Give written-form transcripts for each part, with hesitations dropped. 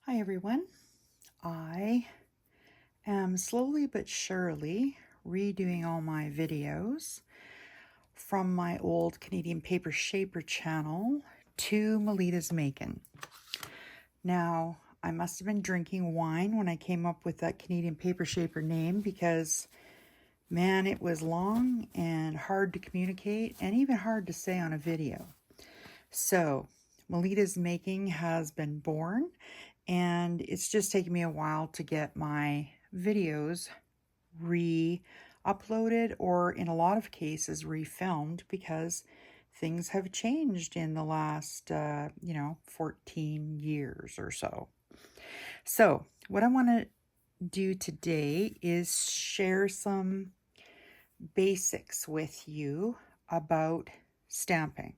Hi everyone. I am slowly but surely redoing all my videos from my old Canadian Paper Shaper channel to Melita's Making. Now, I must have been drinking wine when I came up with that Canadian Paper Shaper name because, man, it was long and hard to communicate and even hard to say on a video. So, Melita's Making has been born, and it's just taken me a while to get my videos re-uploaded, or in a lot of cases refilmed, because things have changed in the last 14 years or so. So what I want to do today is share some basics with you about stamping.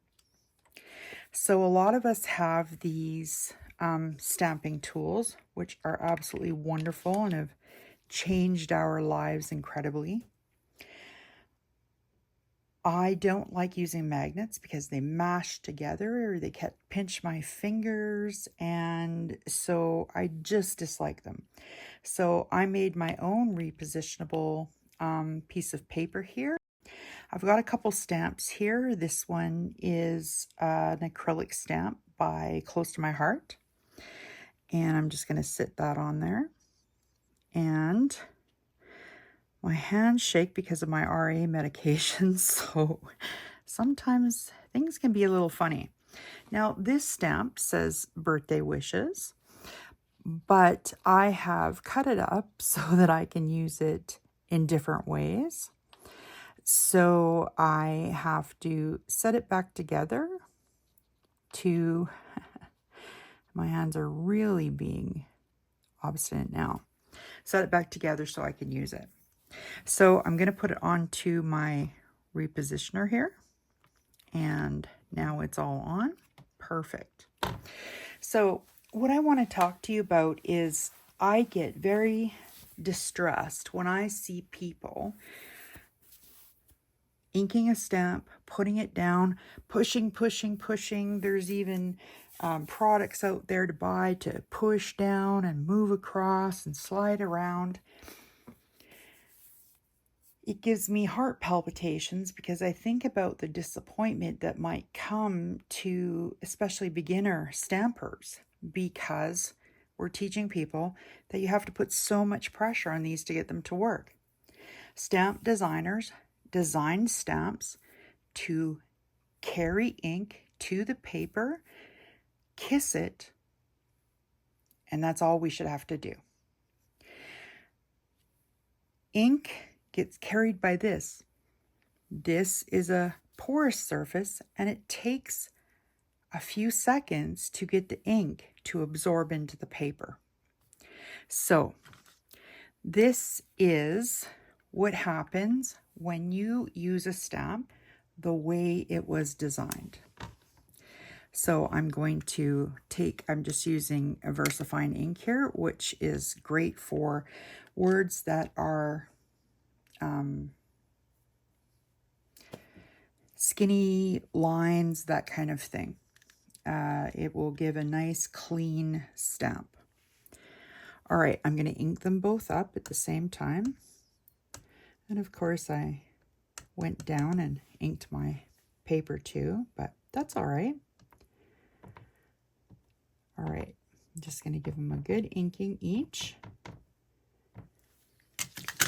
So a lot of us have these stamping tools, which are absolutely wonderful and have changed our lives incredibly. I don't like using magnets because they mash together or they pinch my fingers, and so I just dislike them. So I made my own repositionable piece of paper here. I've got a couple stamps here. This one is an acrylic stamp by Close to My Heart. And I'm just going to sit that on there. And my hands shake because of my RA medication, so sometimes things can be a little funny. Now, this stamp says birthday wishes, but I have cut it up so that I can use it in different ways. So I have to set it back together to, my hands are really being obstinate now. Set it back together so I can use it. So I'm going to put it onto my repositioner here. And now it's all on. Perfect. So what I want to talk to you about is I get very distressed when I see people inking a stamp, putting it down, pushing. There's even products out there to buy to push down and move across and slide around. It gives me heart palpitations because I think about the disappointment that might come to especially beginner stampers, because we're teaching people that you have to put so much pressure on these to get them to work. Stamp designers design stamps to carry ink to the paper, kiss it, and that's all we should have to do. Ink gets carried by this. This is a porous surface, and it takes a few seconds to get the ink to absorb into the paper. So this is what happens when you use a stamp the way it was designed. So I'm going to I'm just using a VersaFine ink here, which is great for words that are skinny lines, that kind of thing. It will give a nice clean stamp. All right, I'm going to ink them both up at the same time. And of course I went down and inked my paper too, but that's all right. All right, I'm just going to give them a good inking each.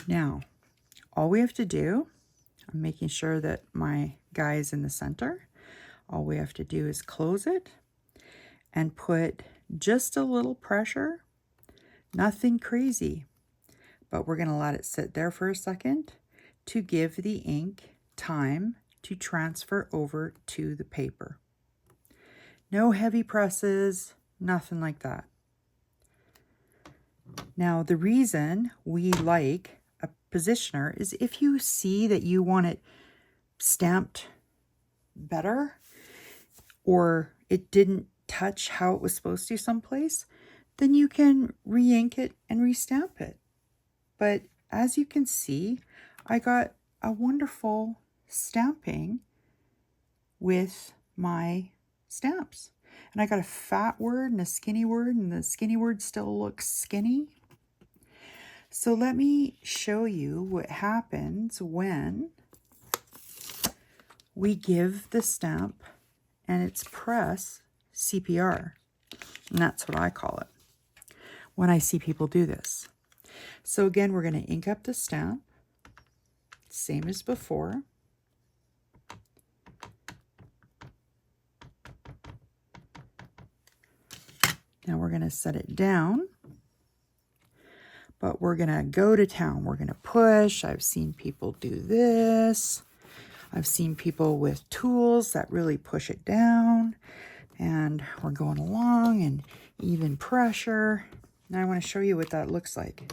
Now, all we have to do, I'm making sure that my guy is in the center. All we have to do is close it and put just a little pressure, nothing crazy, but we're going to let it sit there for a second to give the ink time to transfer over to the paper. No heavy presses, nothing like that. Now, the reason we like a positioner is if you see that you want it stamped better, or it didn't touch how it was supposed to someplace, then you can re-ink it and restamp it. But as you can see, I got a wonderful stamping with my stamps. And I got a fat word and a skinny word, and the skinny word still looks skinny. So let me show you what happens when we give the stamp and its press CPR. And that's what I call it when I see people do this. So again, we're going to ink up the stamp, same as before. Now we're going to set it down, but we're going to go to town. We're going to push. I've seen people do this. I've seen people with tools that really push it down, and we're going along and even pressure. Now I want to show you what that looks like.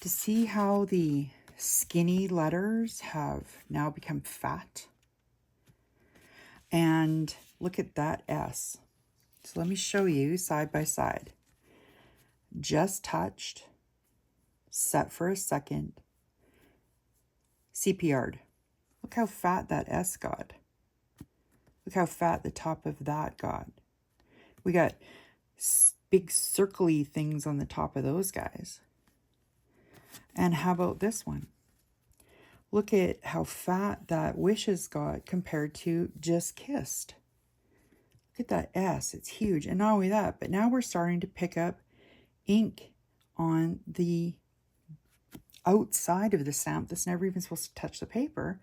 To see how the skinny letters have now become fat. And look at that S. So let me show you side by side. Just touched, set for a second, CPR'd. Look how fat that S got. Look how fat the top of that got. We got big circly things on the top of those guys. And how about this one? Look at how fat that Wishes got compared to Just Kissed. Look at that S, it's huge. And not only that, but now we're starting to pick up ink on the outside of the stamp that's never even supposed to touch the paper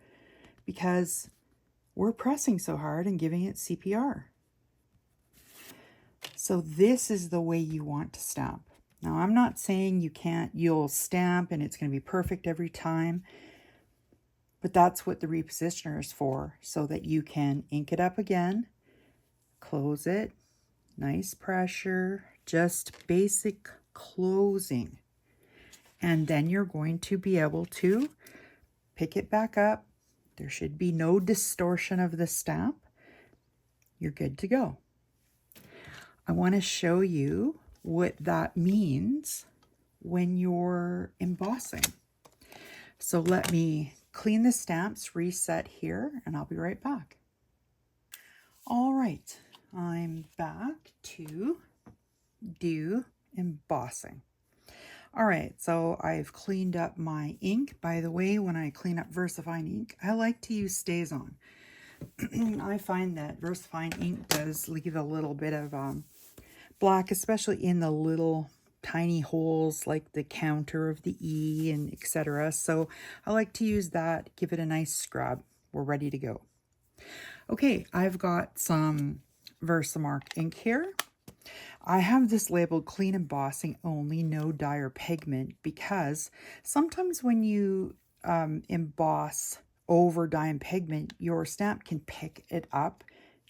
because we're pressing so hard and giving it CPR. So this is the way you want to stamp. Now, I'm not saying you'll stamp and it's going to be perfect every time, but that's what the repositioner is for, so that you can ink it up again, close it, nice pressure, just basic closing. And then you're going to be able to pick it back up. There should be no distortion of the stamp. You're good to go. I want to show you what that means when you're embossing. So let me clean the stamps, reset here, and I'll be right back. All right, I'm back to do embossing. All right, so I've cleaned up my ink. By the way, when I clean up VersaFine ink, I like to use StazOn. I find that VersaFine ink does leave a little bit of black, especially in the little tiny holes like the counter of the E and etc. So I like to use that, give it a nice scrub. We're ready to go. Okay, I've got some Versamark ink here. I have this labeled clean embossing only, no dye or pigment, because sometimes when you emboss over dye and pigment, your stamp can pick it up,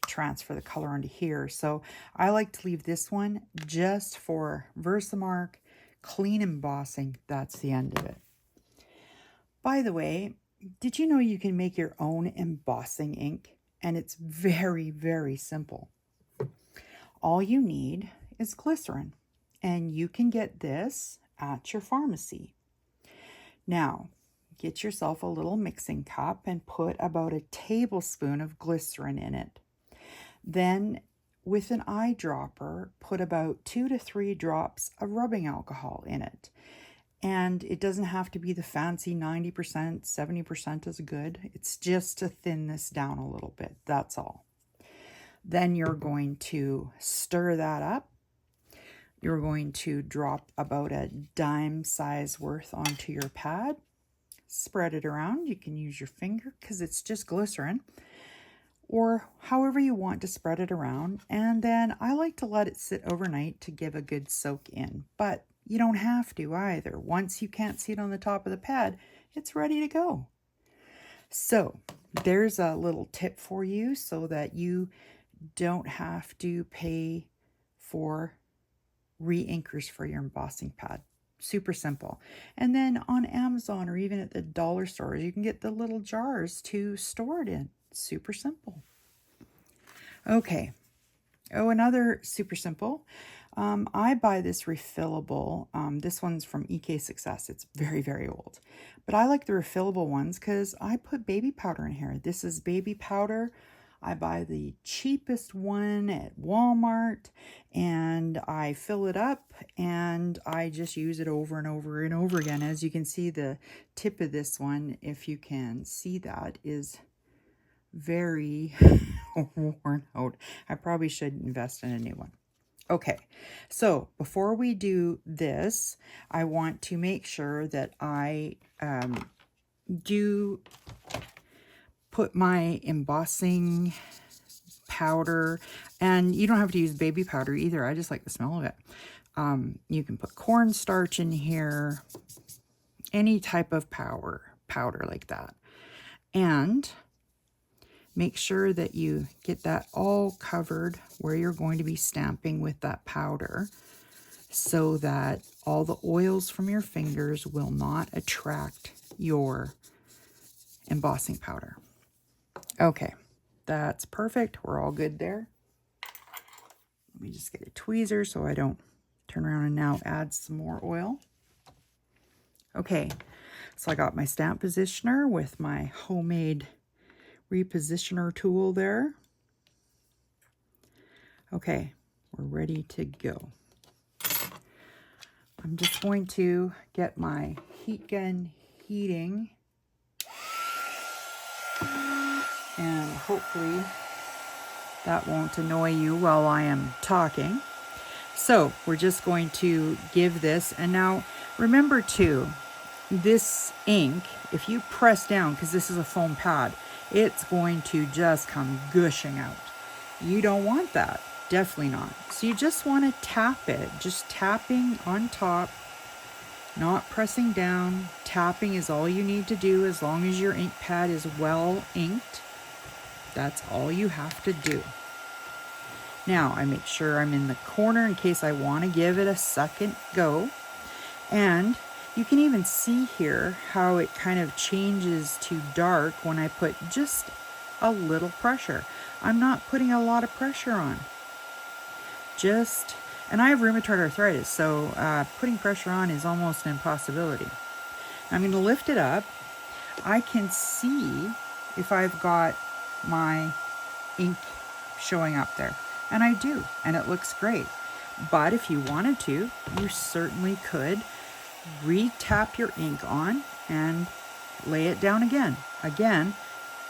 transfer the color onto here. So I like to leave this one just for Versamark clean embossing. That's the end of it. By the way, did you know you can make your own embossing ink? And it's very, very simple. All you need is glycerin, and you can get this at your pharmacy. Now, get yourself a little mixing cup and put about a tablespoon of glycerin in it. Then, with an eyedropper, put about 2 to 3 drops of rubbing alcohol in it. And it doesn't have to be the fancy 90%, 70% is good. It's just to thin this down a little bit, that's all. Then you're going to stir that up. You're going to drop about a dime size worth onto your pad. Spread it around. You can use your finger because it's just glycerin, or however you want to spread it around. And then I like to let it sit overnight to give a good soak in, but you don't have to either. Once you can't see it on the top of the pad, it's ready to go. So there's a little tip for you so that you don't have to pay for re-inkers for your embossing pad. Super simple. And then on Amazon or even at the dollar stores, you can get the little jars to store it in. Super simple. Okay. Oh, another super simple. I buy this refillable. This one's from EK Success. It's very, very old. But I like the refillable ones because I put baby powder in here. This is baby powder. I buy the cheapest one at Walmart and I fill it up and I just use it over and over and over again. As you can see, the tip of this one, if you can see that, is very worn out. I probably should invest in a new one. Okay, so before we do this, I want to make sure that I do put my embossing powder, and you don't have to use baby powder either. I just like the smell of it. You can put cornstarch in here, any type of powder like that. And make sure that you get that all covered where you're going to be stamping with that powder so that all the oils from your fingers will not attract your embossing powder. Okay, that's perfect. We're all good there. Let me just get a tweezer so I don't turn around and now add some more oil. Okay, so I got my stamp positioner with my homemade repositioner tool there. Okay, we're ready to go. I'm just going to get my heat gun heating, and hopefully that won't annoy you while I am talking. So we're just going to give this, and now remember too, this ink, if you press down, because this is a foam pad, it's going to just come gushing out. You don't want that. Definitely not. So you just want to tap it. Just tapping on top, not pressing down. Tapping is all you need to do as long as your ink pad is well inked. That's all you have to do. Now I make sure I'm in the corner in case I want to give it a second go. And you can even see here how it kind of changes to dark when I put just a little pressure. I'm not putting a lot of pressure on. And I have rheumatoid arthritis, so putting pressure on is almost an impossibility. I'm going to lift it up. I can see if I've got my ink showing up there. And I do, and it looks great. But if you wanted to, you certainly could re-tap your ink on and lay it down again. Again,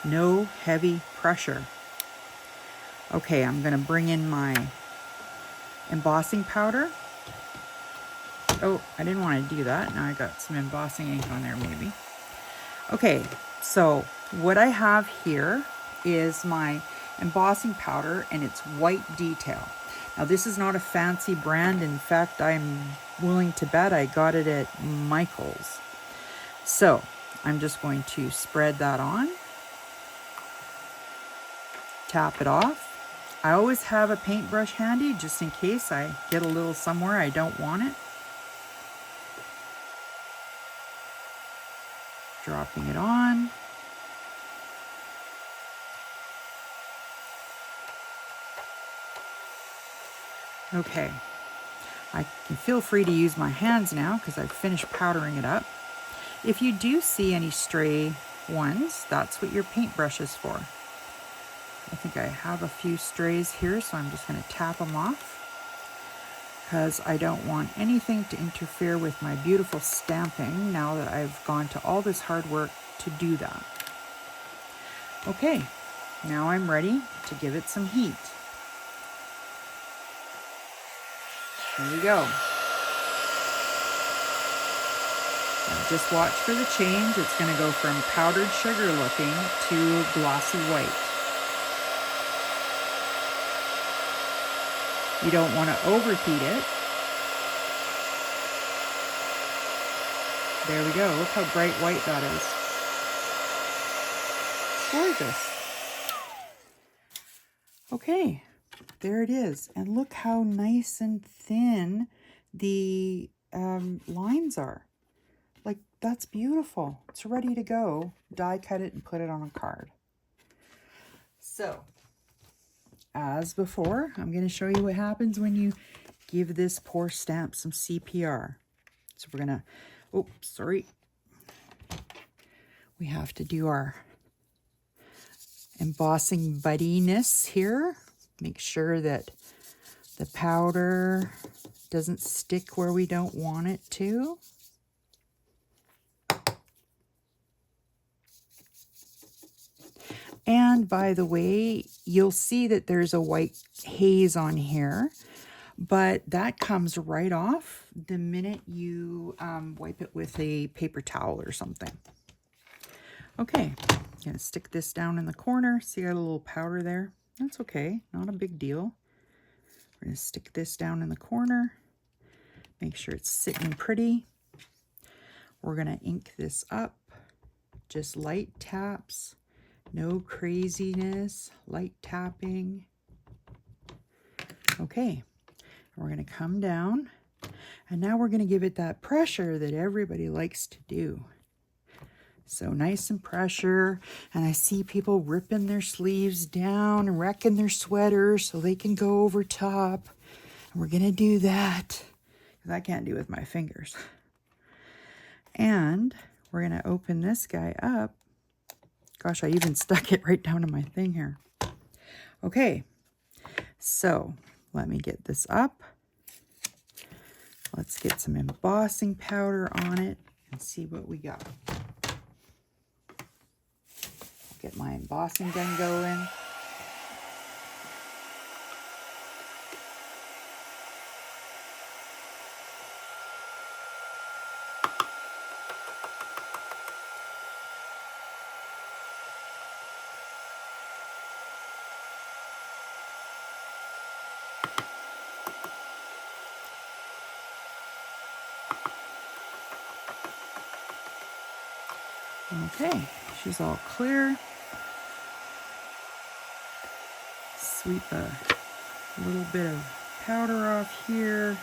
no heavy pressure. Okay, I'm going to bring in my embossing powder. Oh, I didn't want to do that. Now I got some embossing ink on there maybe. Okay, so what I have here is my embossing powder, and it's white detail. Now this is not a fancy brand. In fact, I'm willing to bet I got it at Michael's. So I'm just going to spread that on, tap it off. I always have a paintbrush handy just in case I get a little somewhere I don't want it. Dropping it on. Okay, I can feel free to use my hands now because I've finished powdering it up. If you do see any stray ones, that's what your paintbrush is for. I think I have a few strays here, so I'm just going to tap them off because I don't want anything to interfere with my beautiful stamping now that I've gone to all this hard work to do that. Okay, now I'm ready to give it some heat. Here we go. Now just watch for the change. It's going to go from powdered sugar looking to glossy white. You don't want to overheat it. There we go. Look how bright white that is. Gorgeous. Okay, there it is. And look how nice and thin the lines are. Like, that's beautiful. It's ready to go. Die cut it and put it on a card. So, as before, I'm going to show you what happens when you give this poor stamp some CPR. So we're gonna, oh, sorry. We have to do our embossing buddiness here. Make sure that the powder doesn't stick where we don't want it to. And by the way, you'll see that there's a white haze on here, but that comes right off the minute you wipe it with a paper towel or something. Okay, I'm gonna stick this down in the corner. See, I got a little powder there. That's okay, not a big deal. We're gonna stick this down in the corner. Make sure it's sitting pretty. We're gonna ink this up, just light taps. No craziness, light tapping. Okay, we're gonna come down, and now we're gonna give it that pressure that everybody likes to do. So nice and pressure, and I see people ripping their sleeves down and wrecking their sweaters so they can go over top. And we're gonna do that, because I can't do it with my fingers. And we're gonna open this guy up. Gosh, I even stuck it right down to my thing here. Okay, so let me get this up. Let's get some embossing powder on it and see what we got. Get my embossing gun going. Okay, she's all clear. Sweep a little bit of powder off here.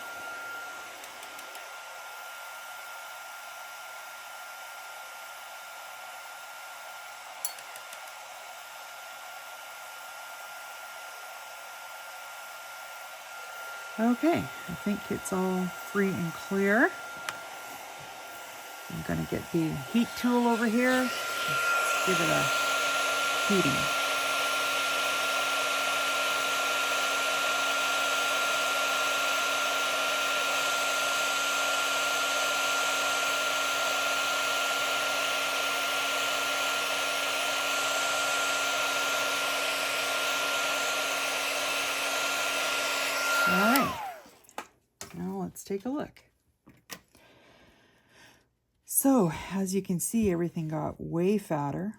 Okay, I think it's all free and clear. I'm gonna get the heat tool over here. Let's give it a heating. All right, now let's take a look. So, as you can see, everything got way fatter.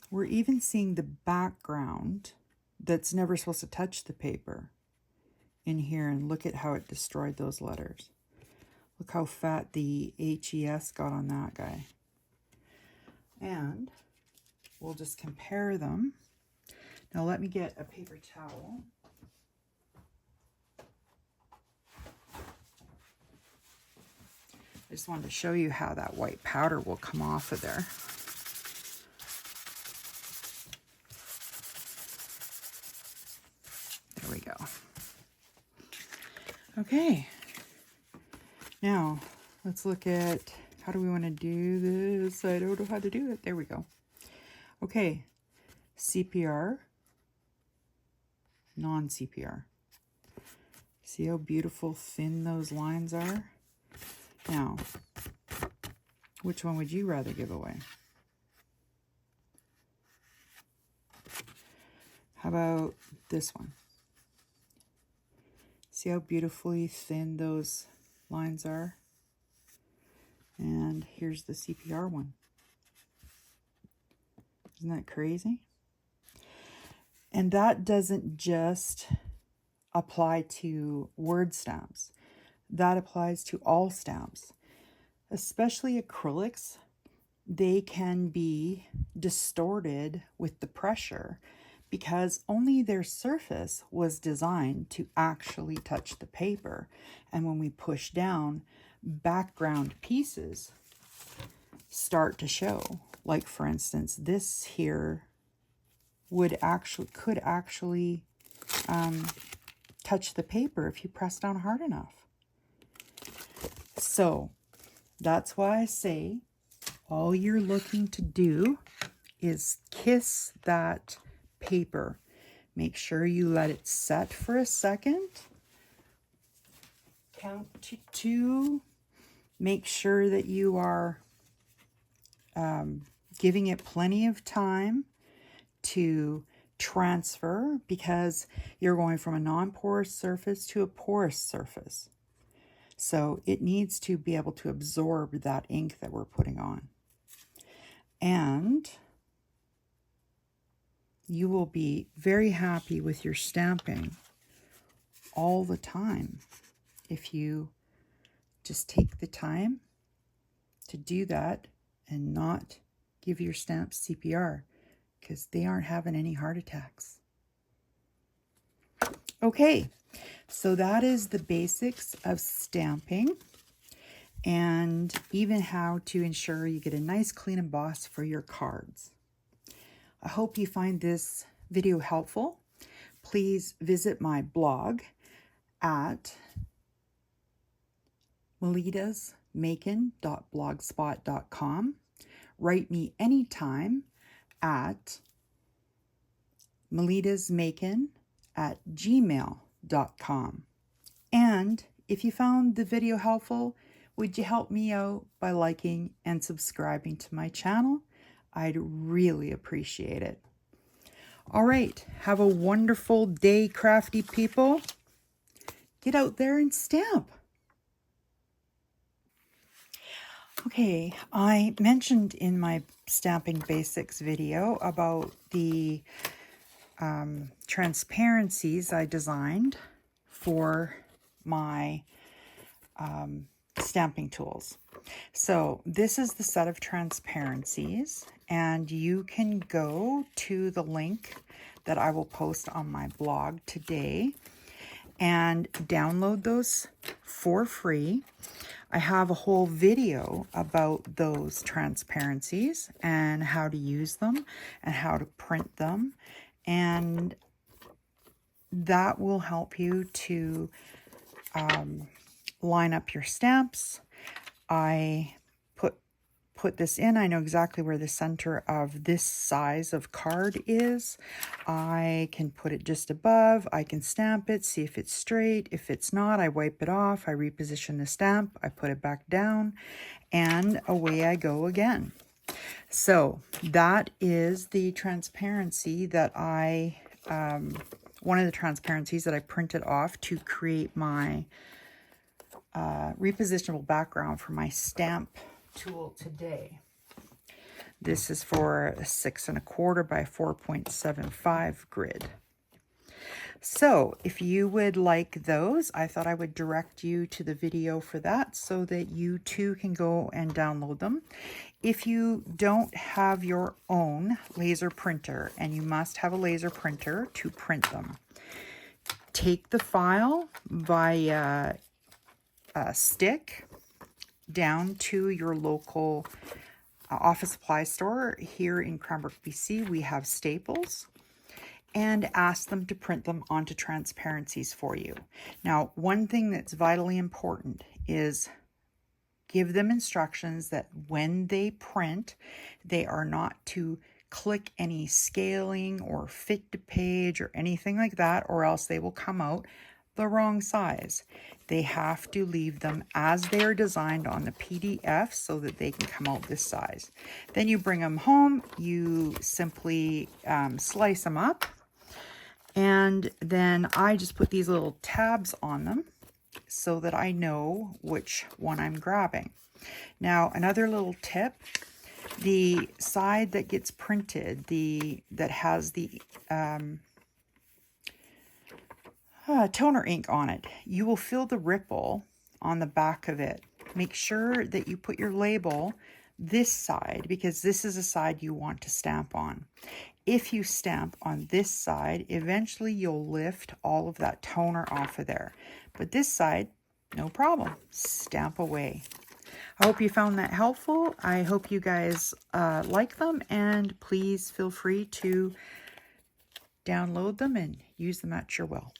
We're even seeing the background that's never supposed to touch the paper in here, and look at how it destroyed those letters. Look how fat the HES got on that guy. And we'll just compare them. Now let me get a paper towel. I just wanted to show you how that white powder will come off of there. There we go. Okay. Now, let's look at, how do we want to do this? I don't know how to do it. There we go. Okay. CPR. Non-CPR. See how beautiful thin those lines are? Now, which one would you rather give away? How about this one? See how beautifully thin those lines are? And here's the CPR one. Isn't that crazy? And that doesn't just apply to word stamps. That applies to all stamps, especially acrylics. They can be distorted with the pressure because only their surface was designed to actually touch the paper. And when we push down, background pieces start to show. Like for instance, this here could actually touch the paper if you press down hard enough. So that's why I say all you're looking to do is kiss that paper. Make sure you let it set for a second. Count to 2. Make sure that you are giving it plenty of time to transfer, because you're going from a non-porous surface to a porous surface. So it needs to be able to absorb that ink that we're putting on. And you will be very happy with your stamping all the time if you just take the time to do that and not give your stamps CPR, because they aren't having any heart attacks. Okay, so that is the basics of stamping, and even how to ensure you get a nice clean emboss for your cards. I hope you find this video helpful. Please visit my blog at melidasmacon.blogspot.com. Write me anytime at melidasmacon@gmail.com. And if you found the video helpful, would you help me out by liking and subscribing to my channel? I'd really appreciate it. All right, have a wonderful day, crafty people. Get out there and stamp. Okay, I mentioned in my Stamping Basics video about the transparencies I designed for my stamping tools. So this is the set of transparencies, and you can go to the link that I will post on my blog today and download those for free. I have a whole video about those transparencies and how to use them and how to print them, and that will help you to line up your stamps. I put this in. I know exactly where the center of this size of card is. I can put it just above. I can stamp it, see if it's straight. If it's not, I wipe it off. I reposition the stamp. I put it back down, and away I go again. So that is the transparency that I, one of the transparencies that I printed off to create my repositionable background for my stamp tool today. This is for a 6 1/4 by 4.75 grid. So if you would like those, I thought I would direct you to the video for that so that you too can go and download them. If you don't have your own laser printer, and you must have a laser printer to print them, take the file via a stick down to your local office supply store. Here in Cranbrook, BC, we have Staples, and ask them to print them onto transparencies for you. Now, one thing that's vitally important is give them instructions that when they print, they are not to click any scaling or fit to page or anything like that, or else they will come out the wrong size. They have to leave them as they're designed on the PDF so that they can come out this size. Then you bring them home, you simply slice them up, and then I just put these little tabs on them so that I know which one I'm grabbing. Now, another little tip, the side that gets printed, that has the toner ink on it, you will feel the ripple on the back of it. Make sure that you put your label this side, because this is a side you want to stamp on. If you stamp on this side, eventually you'll lift all of that toner off of there. But this side, no problem. Stamp away. I hope you found that helpful. I hope you guys like them, and please feel free to download them and use them at your will.